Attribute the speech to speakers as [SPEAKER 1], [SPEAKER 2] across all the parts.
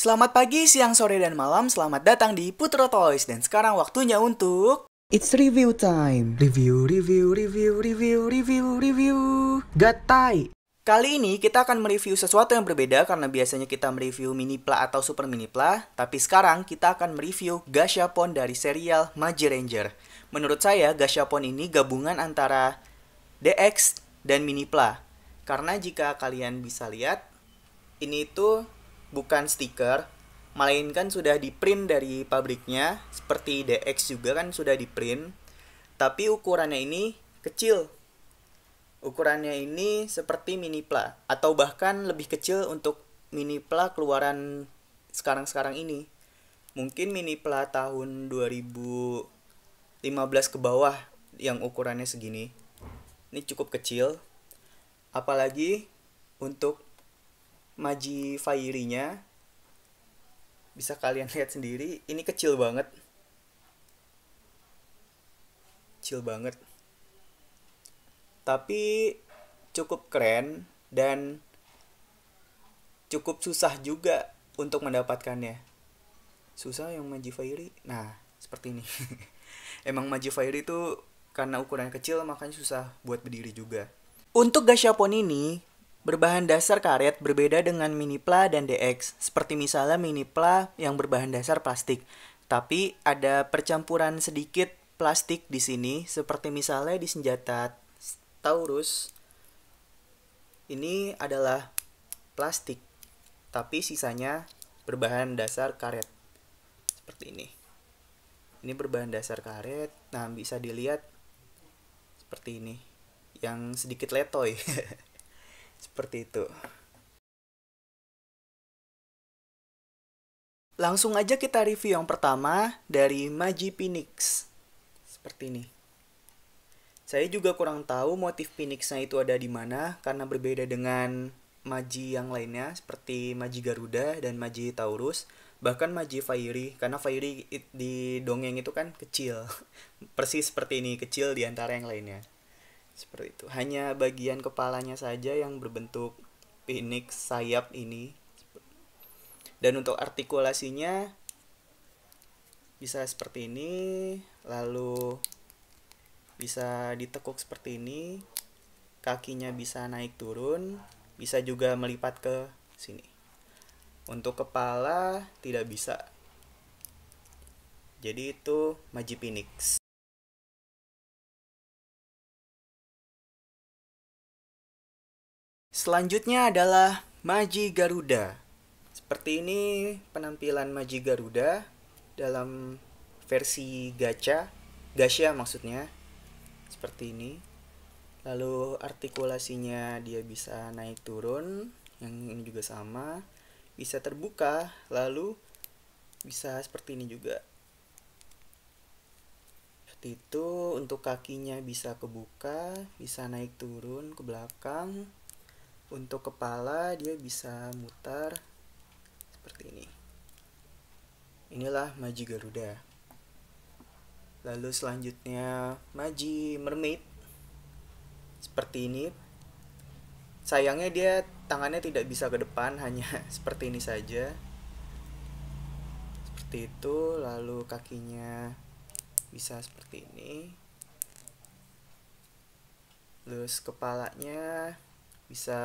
[SPEAKER 1] Selamat pagi, siang, sore, dan malam. Selamat datang di Putro Toys. Dan sekarang waktunya untuk...
[SPEAKER 2] It's review time. Review. Gatai.
[SPEAKER 1] Kali ini kita akan mereview sesuatu yang berbeda karena biasanya kita mereview mini pla atau super mini pla. Tapi sekarang kita akan mereview Gashapon dari serial Maji Ranger. Menurut saya, Gashapon ini gabungan antara DX dan mini pla. Karena jika kalian bisa lihat, ini tuh bukan stiker, melainkan sudah di-print dari pabriknya. Seperti DX juga kan sudah di-print, tapi ukurannya ini kecil. Ukurannya ini seperti mini pla, atau bahkan lebih kecil untuk mini pla keluaran sekarang-sekarang ini. Mungkin mini pla tahun 2015 ke bawah yang ukurannya segini. Ini cukup kecil. Apalagi untuk Maji Fairy-nya, bisa kalian lihat sendiri, ini kecil banget. Kecil banget. Tapi cukup keren dan cukup susah juga untuk mendapatkannya. Susah yang Maji Fairy. Nah, seperti ini. Emang Maji Fairy itu karena ukuran kecil makanya susah buat berdiri juga. Untuk Gashapon ini berbahan dasar karet berbeda dengan mini pla dan DX. Seperti misalnya mini pla yang berbahan dasar plastik. Tapi ada percampuran sedikit plastik di sini, seperti misalnya di senjata Taurus. Ini adalah plastik, tapi sisanya berbahan dasar karet. Seperti ini. Ini berbahan dasar karet. Nah, bisa dilihat seperti ini. Yang sedikit letoy. Seperti itu. Langsung aja kita review yang pertama dari Maji Phoenix. Seperti ini. Saya juga kurang tahu motif Phoenix-nya itu ada di mana karena berbeda dengan Maji yang lainnya seperti Maji Garuda dan Maji Taurus, bahkan Maji Fairy, karena Fairy di dongeng itu kan kecil. Persis seperti ini, kecil di antara yang lainnya. Seperti itu. Hanya bagian kepalanya saja yang berbentuk Phoenix sayap ini. Dan untuk artikulasinya bisa seperti ini, lalu bisa ditekuk seperti ini, kakinya bisa naik turun, bisa juga melipat ke sini. Untuk kepala tidak bisa. Jadi itu Maji Phoenix. Selanjutnya adalah Maji Garuda. Seperti ini penampilan Maji Garuda dalam versi Gasha maksudnya. Seperti ini. Lalu artikulasinya dia bisa naik turun, yang ini juga sama. Bisa terbuka, lalu bisa seperti ini juga. Seperti itu. Untuk kakinya bisa kebuka, bisa naik turun ke belakang. Untuk kepala dia bisa mutar seperti ini. Inilah Maji Garuda. Lalu selanjutnya Maji Mermaid. Seperti ini. Sayangnya dia tangannya tidak bisa ke depan, hanya seperti ini saja. Seperti itu. Lalu kakinya bisa seperti ini. Terus kepalanya bisa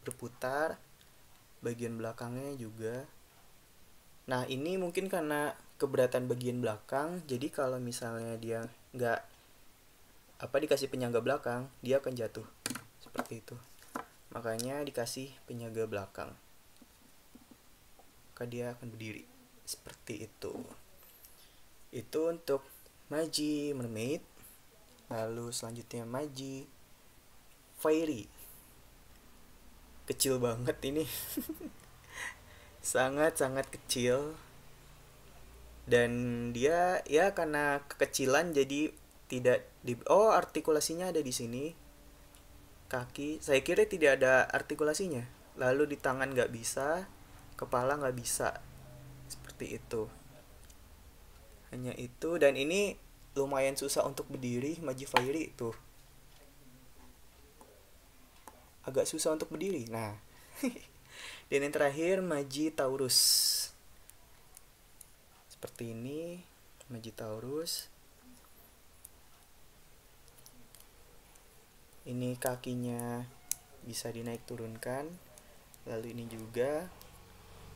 [SPEAKER 1] berputar, bagian belakangnya juga. Nah, ini mungkin karena keberatan bagian belakang, jadi kalau misalnya dia nggak dikasih penyangga belakang, dia akan jatuh seperti itu. Makanya dikasih penyangga belakang, maka dia akan berdiri seperti itu. Itu untuk Maji Mermaid. Lalu selanjutnya Maji Fairy. Kecil banget ini. Sangat-sangat kecil. Dan dia ya karena kekecilan jadi tidak artikulasinya ada di sini. Kaki, saya kira tidak ada artikulasinya. Lalu di tangan nggak bisa, kepala nggak bisa. Seperti itu. Hanya itu, dan ini lumayan susah untuk berdiri. Maji Fairy tuh agak susah untuk berdiri. Nah, Dan yang terakhir Magi Taurus. Seperti ini, Magi Taurus. Ini kakinya bisa dinaik turunkan. Lalu ini juga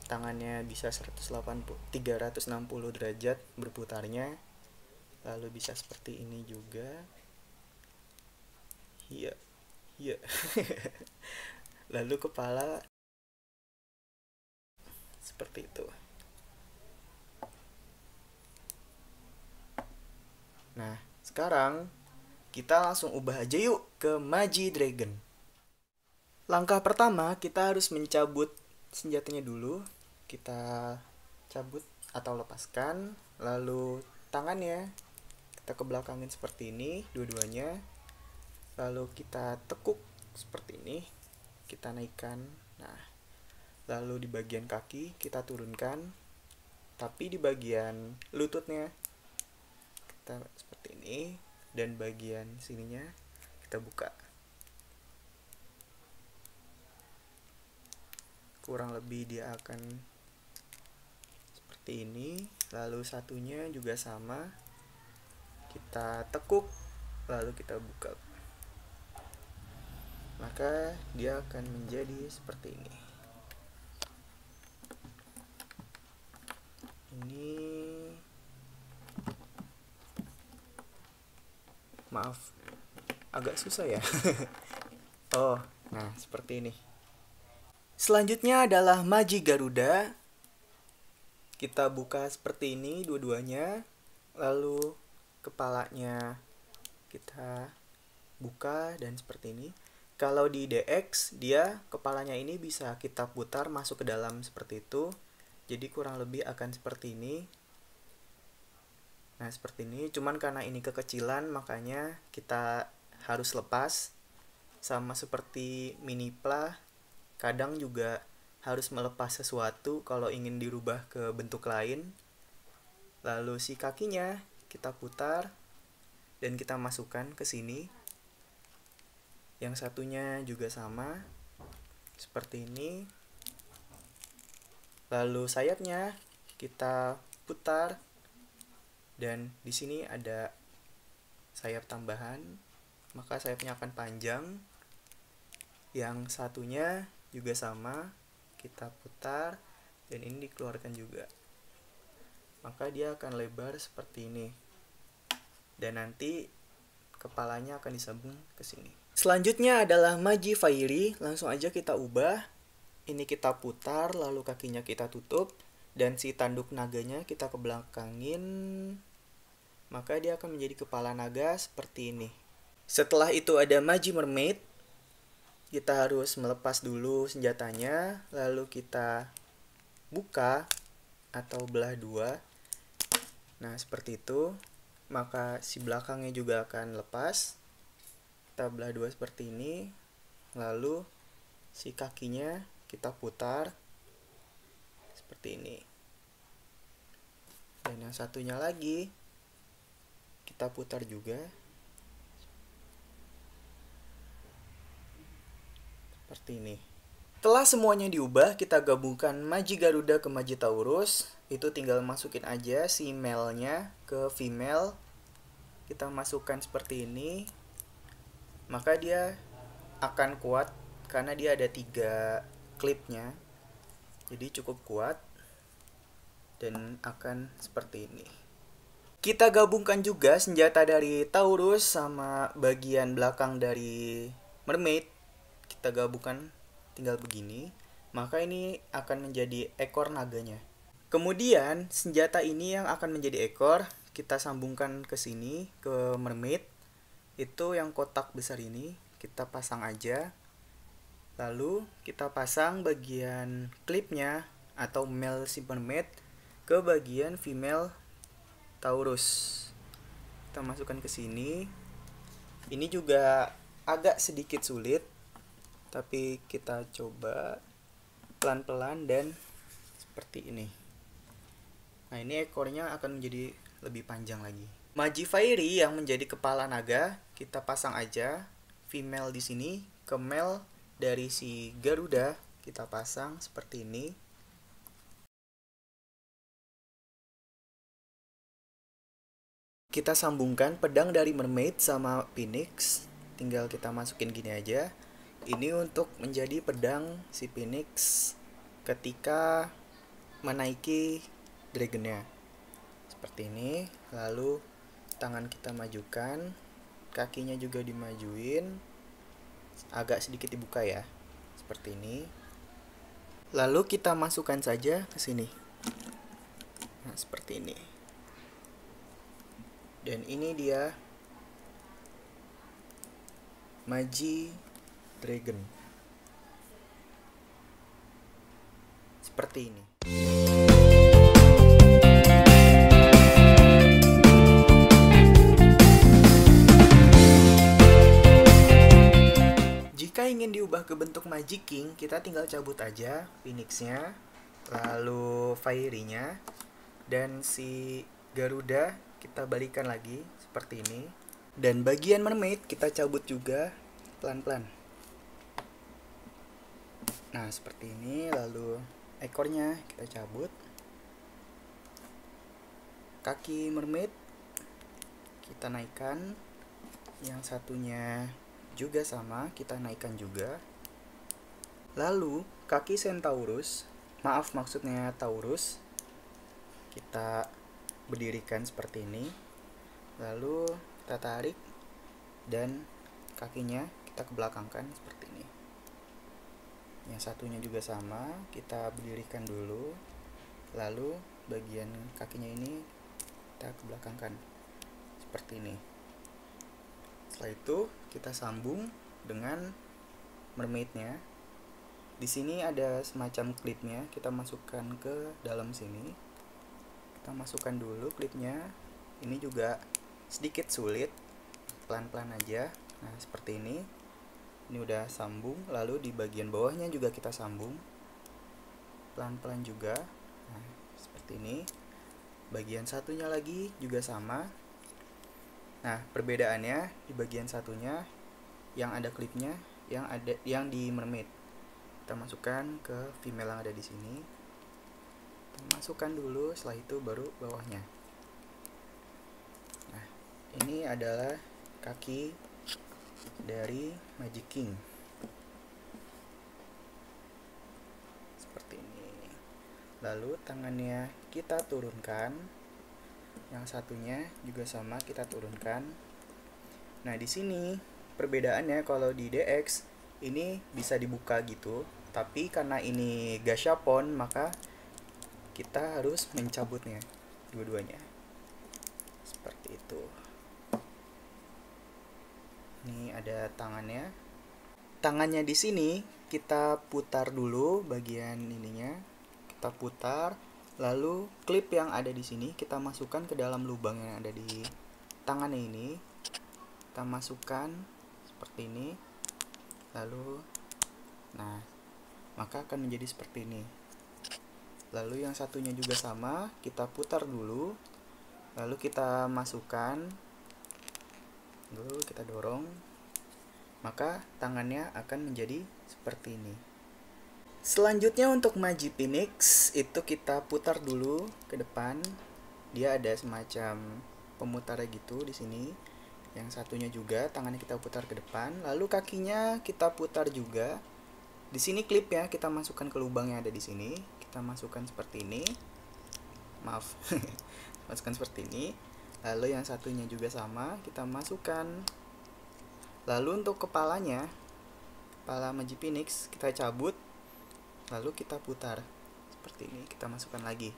[SPEAKER 1] tangannya bisa 360 derajat berputarnya. Lalu bisa seperti ini juga. Iya. Iya. Lalu kepala seperti itu. Nah, sekarang kita langsung ubah aja yuk ke Magi Dragon. Langkah pertama, kita harus mencabut senjatanya dulu. Kita cabut atau lepaskan. Lalu tangannya kita kebelakangin seperti ini, dua-duanya. Lalu kita tekuk seperti ini. Kita naikkan. Nah, lalu di bagian kaki kita turunkan. Tapi di bagian lututnya kita seperti ini, dan bagian sininya kita buka. Kurang lebih dia akan seperti ini. Lalu satunya juga sama, kita tekuk lalu kita buka, maka dia akan menjadi seperti ini. Maaf, agak susah ya. Oh, nah seperti ini. Selanjutnya adalah Magi Garuda. Kita buka seperti ini dua-duanya. Lalu kepalanya kita buka dan seperti ini. Kalau di DX, dia kepalanya ini bisa kita putar masuk ke dalam seperti itu. Jadi kurang lebih akan seperti ini. Nah, seperti ini. Cuman karena ini kekecilan, makanya kita harus lepas. Sama seperti Minipla, kadang juga harus melepas sesuatu kalau ingin dirubah ke bentuk lain. Lalu si kakinya kita putar dan kita masukkan ke sini. Yang satunya juga sama, seperti ini. Lalu sayapnya kita putar. Dan di sini ada sayap tambahan, maka sayapnya akan panjang. Yang satunya juga sama, kita putar dan ini dikeluarkan juga. Maka dia akan lebar seperti ini. Dan nanti kepalanya akan disambung ke sini. Selanjutnya adalah Magi Fairy, langsung aja kita ubah. Ini kita putar, lalu kakinya kita tutup. Dan si tanduk naganya kita kebelakangin, maka dia akan menjadi kepala naga seperti ini. Setelah itu ada Magi Mermaid. Kita harus melepas dulu senjatanya, lalu kita buka atau belah dua. Nah, seperti itu. Maka si belakangnya juga akan lepas. Kita belah dua seperti ini. Lalu si kakinya kita putar seperti ini. Dan yang satunya lagi kita putar juga seperti ini. Setelah semuanya diubah, kita gabungkan Magi Garuda ke Magi Taurus. Itu tinggal masukin aja si male-nya ke female. Kita masukkan seperti ini. Maka dia akan kuat karena dia ada 3 klipnya. Jadi cukup kuat dan akan seperti ini. Kita gabungkan juga senjata dari Taurus sama bagian belakang dari Mermaid. Kita gabungkan tinggal begini. Maka ini akan menjadi ekor naganya. Kemudian senjata ini yang akan menjadi ekor, kita sambungkan ke sini, ke Mermaid. Itu yang kotak besar ini, kita pasang aja. Lalu kita pasang bagian klipnya atau male si Mermaid ke bagian female Taurus. Kita masukkan ke sini. Ini juga agak sedikit sulit, tapi kita coba pelan-pelan dan seperti ini. Nah, ini ekornya akan menjadi lebih panjang lagi. Magi Fairy yang menjadi kepala naga, kita pasang aja female di sini ke male dari si Garuda. kita pasang seperti ini. Kita sambungkan pedang dari mermaid sama phoenix. Tinggal kita masukin gini aja. Ini untuk menjadi pedang si phoenix ketika menaiki dragonnya. Seperti ini. Lalu tangan kita majukan, kakinya juga dimajuin, agak sedikit dibuka ya. Seperti ini. Lalu kita masukkan saja ke sini. Nah, seperti ini. Dan ini dia Magi Dragon. Seperti ini. Jika ingin diubah ke bentuk Magic King, kita tinggal cabut aja Phoenix-nya, lalu Fairy-nya, dan si Garuda kita balikan lagi seperti ini. Dan bagian mermaid kita cabut juga pelan-pelan. Nah, seperti ini. Lalu ekornya kita cabut. Kaki mermaid kita naikkan. Yang satunya juga sama, kita naikkan juga. Lalu kaki centaurus, maksudnya Taurus, kita berdirikan seperti ini. Lalu kita tarik dan kakinya kita kebelakangkan seperti ini. Yang satunya juga sama, kita berdirikan dulu. Lalu bagian kakinya ini kita kebelakangkan seperti ini. Setelah itu kita sambung dengan mermaidnya. Di sini ada semacam klipnya, kita masukkan ke dalam sini. Kita masukkan dulu klipnya. Ini juga sedikit sulit, pelan-pelan aja. Nah, seperti ini. Ini udah sambung. Lalu di bagian bawahnya juga kita sambung pelan-pelan juga. Nah, seperti ini. Bagian satunya lagi juga sama. Nah, perbedaannya di bagian satunya yang ada klipnya, yang di mermaid. Kita masukkan ke female yang ada di sini. Kita masukkan dulu, setelah itu baru bawahnya. Nah, ini adalah kaki dari Magic King. Seperti ini. Lalu tangannya kita turunkan. Yang satunya juga sama, kita turunkan. Nah, di sini perbedaannya kalau di DX ini bisa dibuka gitu, tapi karena ini gashapon maka kita harus mencabutnya dua-duanya. Seperti itu. Ini ada tangannya. Tangannya di sini kita putar dulu bagian ininya. Kita putar, lalu klip yang ada di sini kita masukkan ke dalam lubang yang ada di tangannya ini. Kita masukkan seperti ini. Lalu nah, maka akan menjadi seperti ini. Lalu yang satunya juga sama, kita putar dulu. Lalu kita masukkan. Lalu kita dorong. Maka tangannya akan menjadi seperti ini. Selanjutnya untuk Magi Phoenix itu kita putar dulu ke depan. Dia ada semacam pemutar gitu di sini. Yang satunya juga tangannya kita putar ke depan. Lalu kakinya kita putar juga. Di sini klipnya kita masukkan ke lubang yang ada di sini. Kita masukkan seperti ini. Maaf. Masukkan seperti ini. Lalu yang satunya juga sama, kita masukkan. Lalu untuk kepalanya, kepala Magi Phoenix kita cabut. Lalu kita putar. Seperti ini, kita masukkan lagi.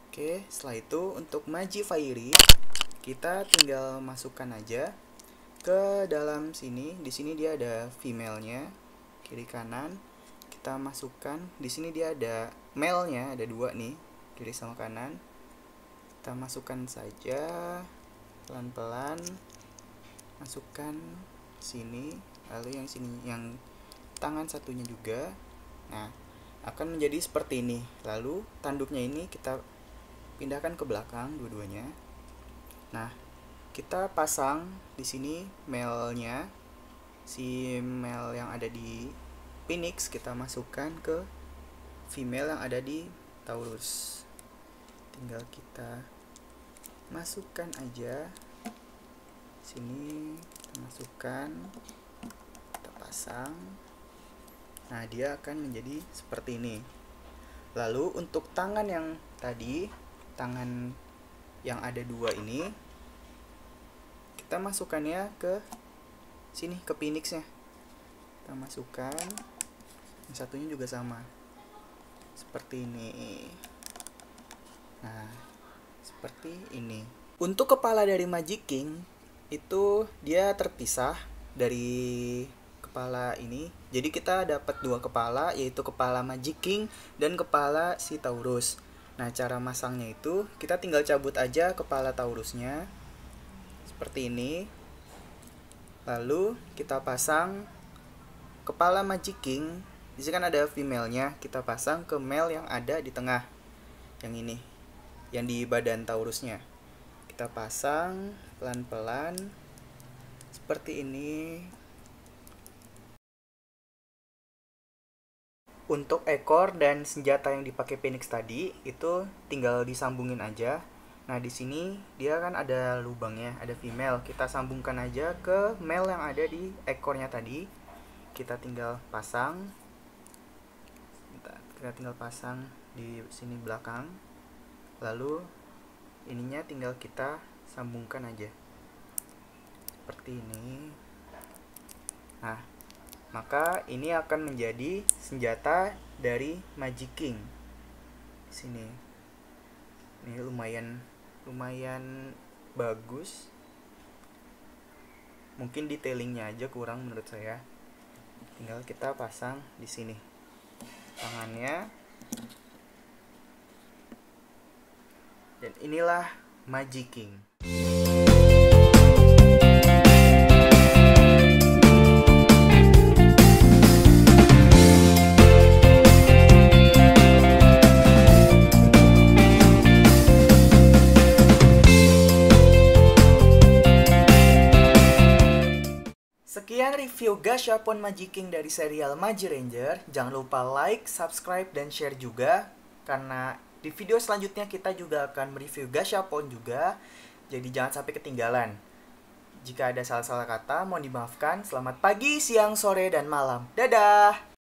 [SPEAKER 1] Oke, setelah itu untuk Magi Fairy, kita tinggal masukkan aja ke dalam sini. Di sini dia ada female-nya, kiri kanan. Kita masukkan. Di sini dia ada male-nya, ada dua nih, kiri sama kanan. Kita masukkan saja pelan-pelan. Masukkan sini, lalu yang sini, yang tangan satunya juga. Nah, akan menjadi seperti ini. Lalu tanduknya ini kita pindahkan ke belakang dua-duanya. Nah, kita pasang di sini male-nya, si male yang ada di Phoenix kita masukkan ke female yang ada di Taurus. Tinggal kita masukkan aja. Sini kita masukkan, kita pasang. Nah, dia akan menjadi seperti ini. Lalu untuk tangan yang tadi, tangan yang ada dua ini, kita masukkannya ke sini, ke Phoenixnya. Kita masukkan, yang satunya juga sama, seperti ini. Nah, seperti ini. Untuk kepala dari Magic King itu dia terpisah dari kepala ini. Jadi kita dapat dua kepala, yaitu kepala Magic King dan kepala si Taurus. Nah, cara masangnya itu kita tinggal cabut aja kepala Taurusnya seperti ini. Lalu kita pasang kepala Magic King. Di sini kan ada female-nya, kita pasang ke male yang ada di tengah. Yang ini, yang di badan Taurusnya. Kita pasang pelan-pelan seperti ini. Untuk ekor dan senjata yang dipakai Phoenix tadi itu tinggal disambungin aja. Nah, di sini dia kan ada lubangnya, ada female. Kita sambungkan aja ke male yang ada di ekornya tadi. Kita tinggal pasang. Kita tinggal pasang di sini belakang. Lalu ininya tinggal kita sambungkan aja. Seperti ini. Nah, maka ini akan menjadi senjata dari Magic King. Sini. Ini lumayan bagus. Mungkin detailingnya aja kurang menurut saya. Tinggal kita pasang di sini tangannya. Dan inilah Magic King. Sekian review Gashapon Magic King dari serial Magic Ranger. Jangan lupa like, subscribe, dan share juga. Karena di video selanjutnya kita juga akan mereview Gashapon juga. Jadi jangan sampai ketinggalan. Jika ada salah-salah kata, mohon dimaafkan. Selamat pagi, siang, sore, dan malam. Dadah!